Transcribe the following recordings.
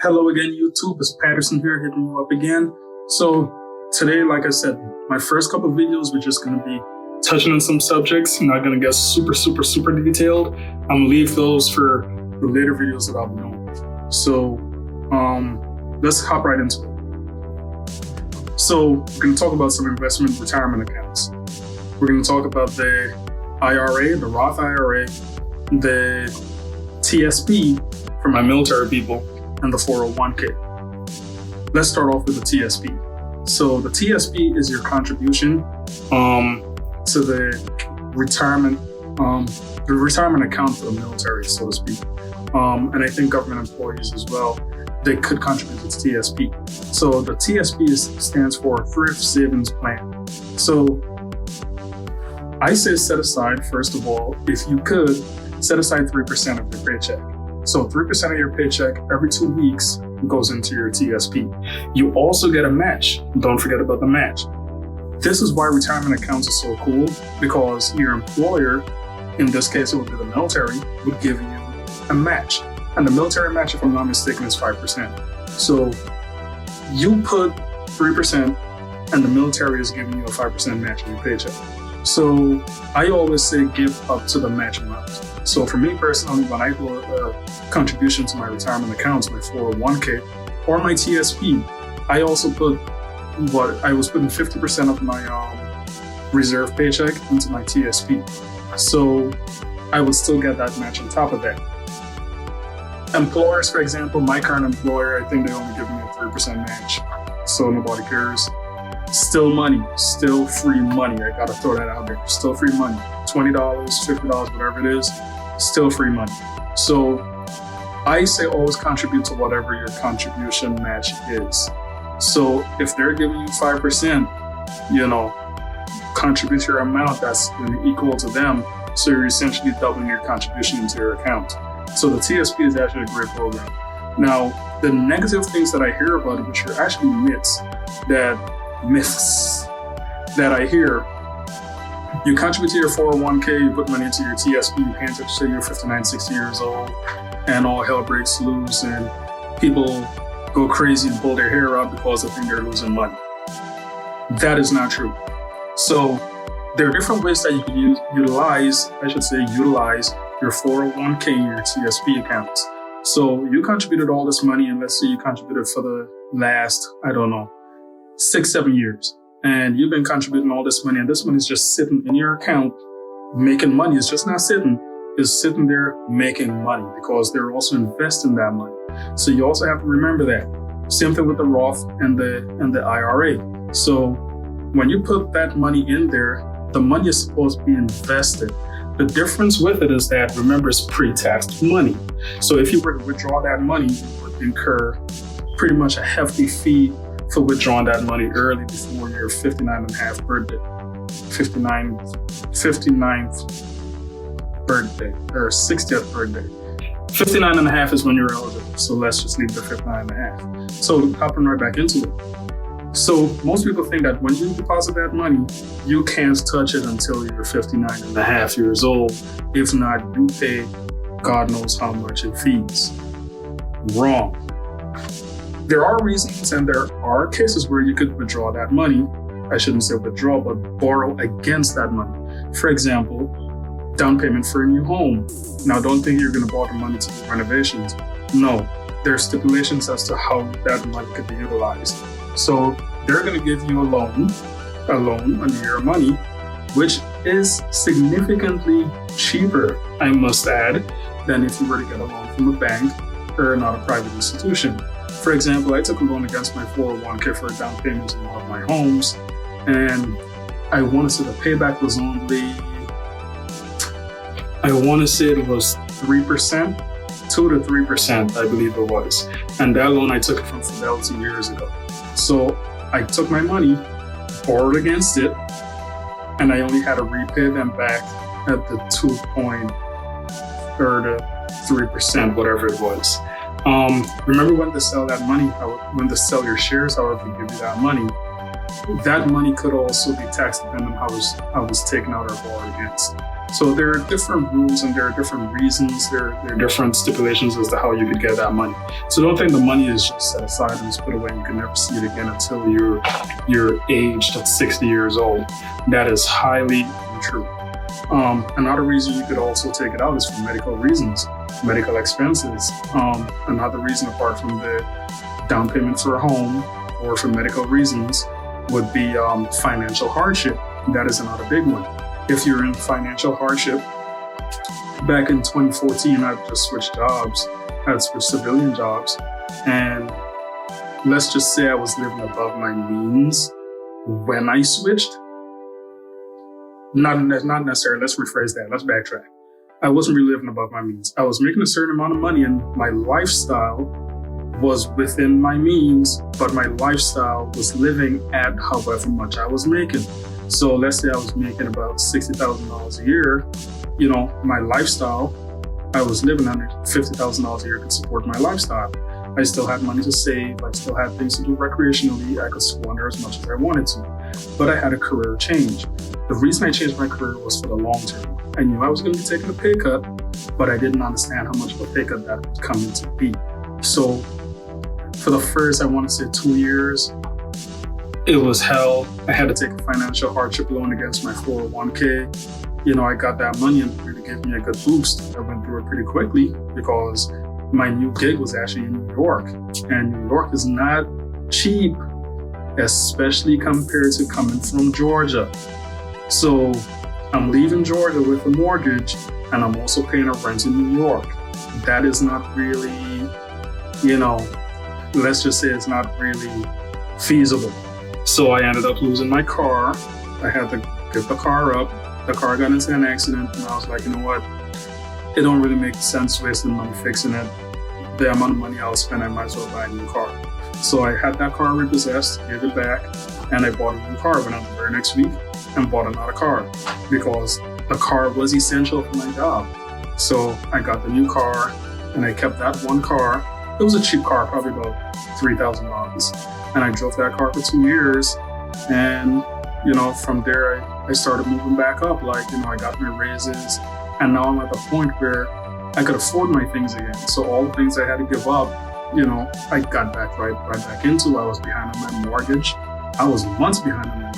Hello again, YouTube. It's Patterson here, hitting you up again. So today, like I said, my first couple of videos, we're just going to be touching on some subjects. I'm not going to get super detailed. I'm going to leave those for the later videos that I'll be doing. So let's hop right into it. So we're going to talk about some investment retirement accounts. We're going to talk about the IRA, the Roth IRA, the TSP for my military people, and the 401k. Let's start off with the TSP. So the TSP is your contribution to the retirement account for the military, so to speak. And I think government employees as well, they could contribute to TSP. So the TSP stands for Thrift Savings Plan. So I say set aside, first of all, if you could, set aside 3% of your paycheck. So 3% of your paycheck every 2 weeks goes into your TSP. You also get a match. Don't forget about the match. This is why retirement accounts are so cool, because your employer, in this case it would be the military, would give you a match. And the military match, if I'm not mistaken, is 5%. So you put 3% and the military is giving you a 5% match on your paycheck. So I always say give up to the match amount. So for me personally, when I do a contribution to my retirement accounts, my 401k or my TSP, I also put I was putting 50% of my reserve paycheck into my TSP. So I would still get that match on top of that. Employers, for example, my current employer, I think they only give me a 3% match. So nobody cares. Still money, still free money. I gotta throw that out there. Still free money. $20, $50, whatever it is, still free money. So I say always contribute to whatever your contribution match is. So if they're giving you 5%, contribute your amount that's equal to them. So you're essentially doubling your contribution into your account. So the TSP is actually a great program. Now, the negative things that I hear about it, which are actually myths that I hear, you contribute to your 401k, you put money into your TSP, you pay until say you're 59, 60 years old, and all hell breaks loose, and people go crazy and pull their hair out because they think they're losing money. That is not true. So there are different ways that you can utilize your 401k and your TSP accounts. So you contributed all this money, and let's say you contributed for the last, 6-7 years. And you've been contributing all this money, and this money is just sitting in your account, making money. It's just not sitting, it's sitting there making money because they're also investing that money. So you also have to remember that. Same thing with the Roth and the IRA. So when you put that money in there, the money is supposed to be invested. The difference with it is that, remember, it's pre-taxed money. So if you were to withdraw that money, you would incur pretty much a hefty fee for withdrawing that money early before your 59th birthday. 59th birthday or 60th birthday. 59 and a half is when you're eligible. So let's just leave the 59 and a half. So hopping right back into it. So most people think that when you deposit that money, you can't touch it until you're 59 and a half years old. If not, you pay God knows how much in fees. Wrong. There are reasons and there are cases where you could withdraw that money. I shouldn't say withdraw, but borrow against that money. For example, down payment for a new home. Now, don't think you're going to borrow money to do renovations. No, there are stipulations as to how that money could be utilized. So they're going to give you a loan under your money, which is significantly cheaper, I must add, than if you were to get a loan from a bank or not a private institution. For example, I took a loan against my 401k for a down payment on one of my homes, and I want to say the payback was only, it was 3%, 2 to 3%, I believe it was. And that loan, I took it from Fidelity years ago. So I took my money, borrowed against it, and I only had to repay them back at the 3%, whatever it was. Remember when they sell that money, when they sell your shares, however you give you that money could also be tax dependent on how it was taken out or borrowed against. So there are different rules and there are different reasons, there are different stipulations as to how you could get that money. So don't think the money is just set aside and just put away and you can never see it again until you're aged at 60 years old. That is highly untrue. Another reason you could also take it out is for medical reasons, medical expenses. Another reason apart from the down payment for a home or for medical reasons would be financial hardship. That is another big one. If you're in financial hardship, back in 2014, I just switched jobs. I had switched civilian jobs. And let's just say I was living above my means when I switched. Not necessarily, let's rephrase that, let's backtrack. I wasn't really living above my means. I was making a certain amount of money and my lifestyle was within my means, but my lifestyle was living at however much I was making. So let's say I was making about $60,000 a year, my lifestyle, I was living under $50,000 a year could support my lifestyle. I still had money to save. I still had things to do recreationally. I could squander as much as I wanted to, but I had a career change. The reason I changed my career was for the long term. I knew I was going to be taking a pay cut, but I didn't understand how much of a pay cut that would come into be. So for the first, I want to say 2 years, it was hell. I had to take a financial hardship loan against my 401k. I got that money and it really gave me a good boost. I went through it pretty quickly because my new gig was actually in New York. And New York is not cheap, especially compared to coming from Georgia. So I'm leaving Georgia with a mortgage and I'm also paying a rent in New York. That is not really, let's just say it's not really feasible. So I ended up losing my car. I had to give the car up. The car got into an accident and I was like, you know what? It don't really make sense wasting money fixing it. The amount of money I'll spend, I might as well buy a new car. So I had that car repossessed, gave it back, and I bought a new car. Went out the very next week and bought another car because the car was essential for my job. So I got the new car and I kept that one car. It was a cheap car, probably about $3,000. And I drove that car for 2 years. And, from there, I started moving back up. I got my raises. And now I'm at the point where I could afford my things again. So all the things I had to give up, I got back right back into. I was behind on my mortgage. I was months behind on my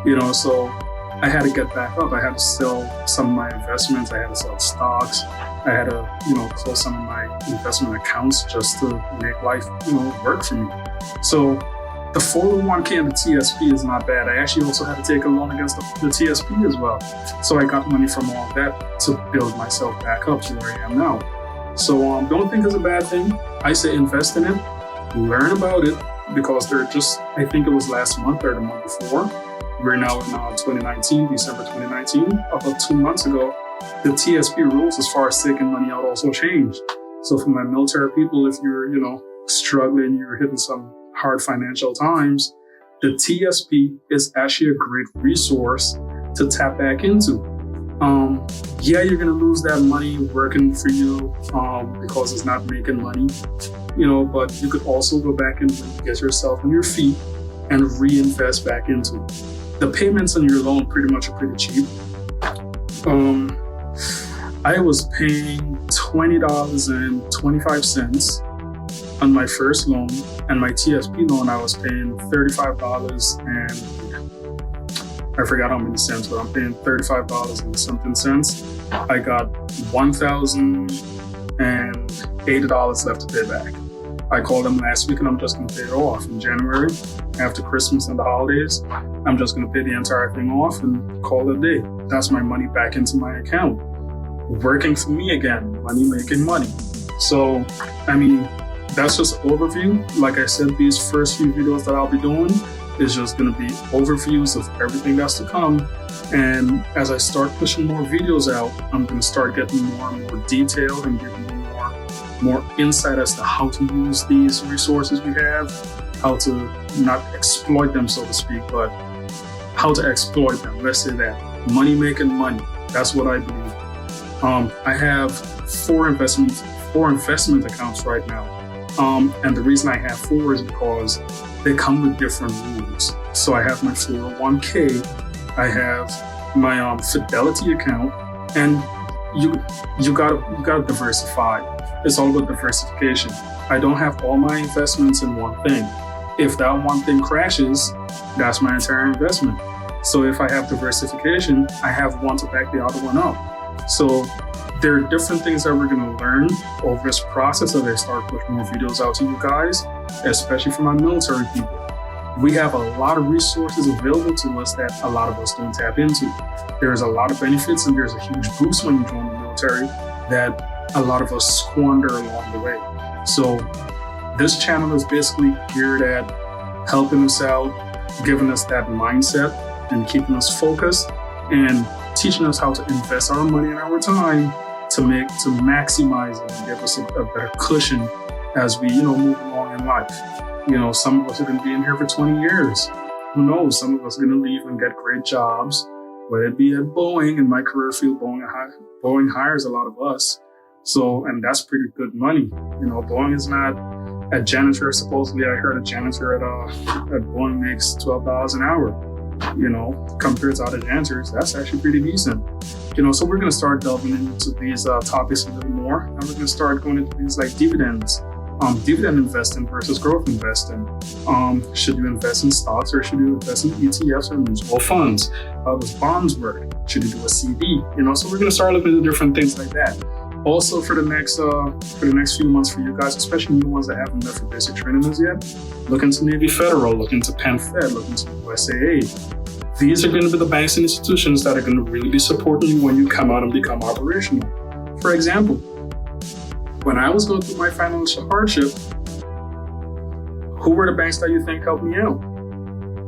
mortgage. So I had to get back up. I had to sell some of my investments. I had to sell stocks. I had to, close some of my investment accounts just to make life, work for me. So the 401k and the TSP is not bad. I actually also had to take a loan against the TSP as well. So I got money from all that to build myself back up to where I am now. So don't think it's a bad thing. I say invest in it, learn about it, because I think it was last month or the month before. We're now in 2019, December 2019. About 2 months ago, the TSP rules as far as taking money out also changed. So for my military people, if you're, struggling, you're hitting some hard financial times, the TSP is actually a great resource to tap back into. You're going to lose that money working for you because it's not making money, but you could also go back and get yourself on your feet and reinvest back into it. The payments on your loan pretty much are pretty cheap. I was paying $20.25 on my first loan, and my TSP loan I was paying $35 and I forgot how many cents, but I'm paying $35 and something cents. I got $1,080 left to pay back. I called them last week and I'm just going to pay it off in January after Christmas and the holidays. I'm just going to pay the entire thing off and call it a day. That's my money back into my account. Working for me again, money making money. So, that's just an overview. Like I said, these first few videos that I'll be doing is just going to be overviews of everything that's to come. And as I start pushing more videos out, I'm going to start getting more and more detailed and giving you more insight as to how to use these resources we have, how to not exploit them, so to speak, but how to exploit them. Let's say that. Money making money. That's what I believe. I have four investment accounts right now. And the reason I have 4 is because they come with different rules. So I have my 401k, I have my Fidelity account, and you gotta diversify. It's all about diversification. I don't have all my investments in one thing. If that one thing crashes, that's my entire investment. So if I have diversification, I have one to back the other one up. So there are different things that we're going to learn over this process as I start pushing more videos out to you guys, especially for my military people. We have a lot of resources available to us that a lot of us don't tap into. There's a lot of benefits, and there's a huge boost when you join the military that a lot of us squander along the way. So this channel is basically geared at helping us out, giving us that mindset and keeping us focused, and teaching us how to invest our money and our time to maximize it and give us a better cushion as we, move along in life. Some of us are going to be in here for 20 years. Who knows? Some of us are going to leave and get great jobs, whether it be at Boeing. In my career field, Boeing hires a lot of us. So, and that's pretty good money. Boeing is not a janitor. Supposedly, I heard a janitor at Boeing makes $12 an hour. Compared to other janitors, that's actually pretty decent. So we're going to start delving into these topics a little more, and we're going to start going into things like dividends, dividend investing versus growth investing. Should you invest in stocks, or should you invest in ETFs or mutual funds? How does bonds work? Should you do a CD? So we're going to start looking at different things like that. Also, for the next few months for you guys, especially the ones that haven't left for basic training as yet, look into Navy Federal, look into Penn Fed, look into USAA. These are going to be the banks and institutions that are going to really be supporting you when you come out and become operational. For example, when I was going through my financial hardship, who were the banks that you think helped me out?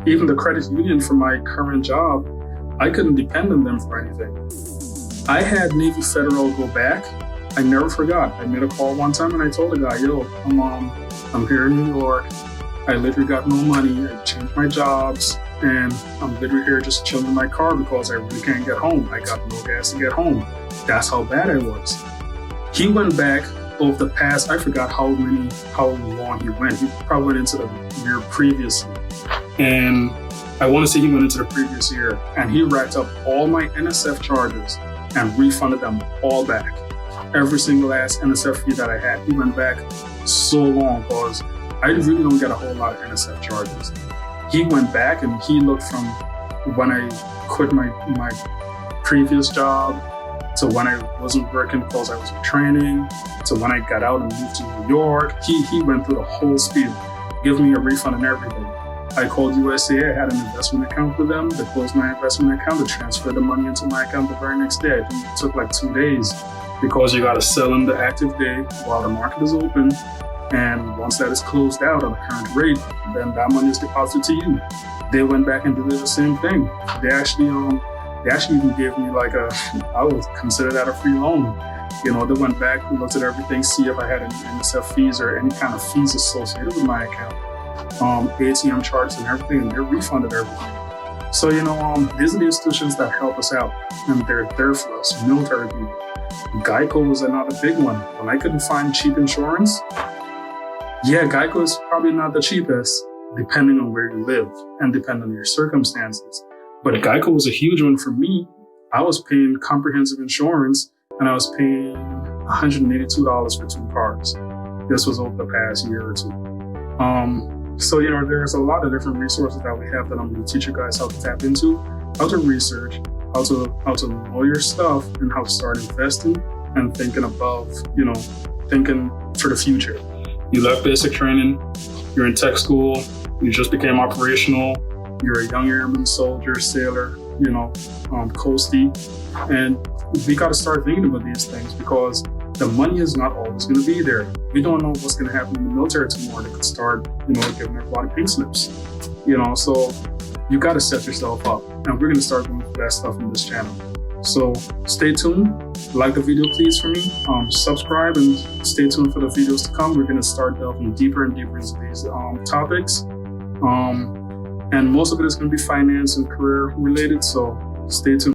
Even the credit union for my current job, I couldn't depend on them for anything. I had Navy Federal go back. I never forgot. I made a call one time and I told the guy, I'm here in New York. I literally got no money. I changed my jobs, and I'm literally here just chilling in my car because I really can't get home. I got no gas to get home. That's how bad I was. He went back over the past, I forgot how long he went. He probably went into the year previously. And I want to say he went into the previous year, and he racked up all my NSF charges and refunded them all back. Every single last NSF fee that I had, he went back so long because I really don't get a whole lot of NSF charges. He went back and he looked from when I quit my previous job to when I wasn't working because I was in training to when I got out and moved to New York. He went through the whole speed, give me a refund and everything. I called USAA, I had an investment account with them. They closed my investment account, they transferred the money into my account the very next day. It took like 2 days because you got to sell in the active day while the market is open. And once that is closed out at the current rate, then that money is deposited to you. They went back and did the same thing. They actually even gave me I would consider that a free loan. They went back, looked at everything, see if I had any NSF fees or any kind of fees associated with my account, ATM charges and everything, and they refunded everything. So, these are the institutions that help us out, and they're there for us, military people. Geico was another big one. When I couldn't find cheap insurance, Geico is probably not the cheapest, depending on where you live and depending on your circumstances. But Geico was a huge one for me. I was paying comprehensive insurance, and I was paying $182 for 2 cars. This was over the past year or two. So, there's a lot of different resources that we have that I'm going to teach you guys how to tap into, how to research, how to know your stuff, and how to start investing and thinking above, thinking for the future. You left basic training, you're in tech school, you just became operational, you're a young airman, soldier, sailor, coastie, and we got to start thinking about these things because the money is not always going to be there. We don't know what's going to happen in the military tomorrow. They could start, giving everybody pink slips, so you got to set yourself up, and we're going to start doing that stuff on this channel. So stay tuned, like the video please for me, subscribe, and stay tuned for the videos to come. We're going to start delving deeper and deeper into these topics. And most of it is going to be finance and career related, so stay tuned.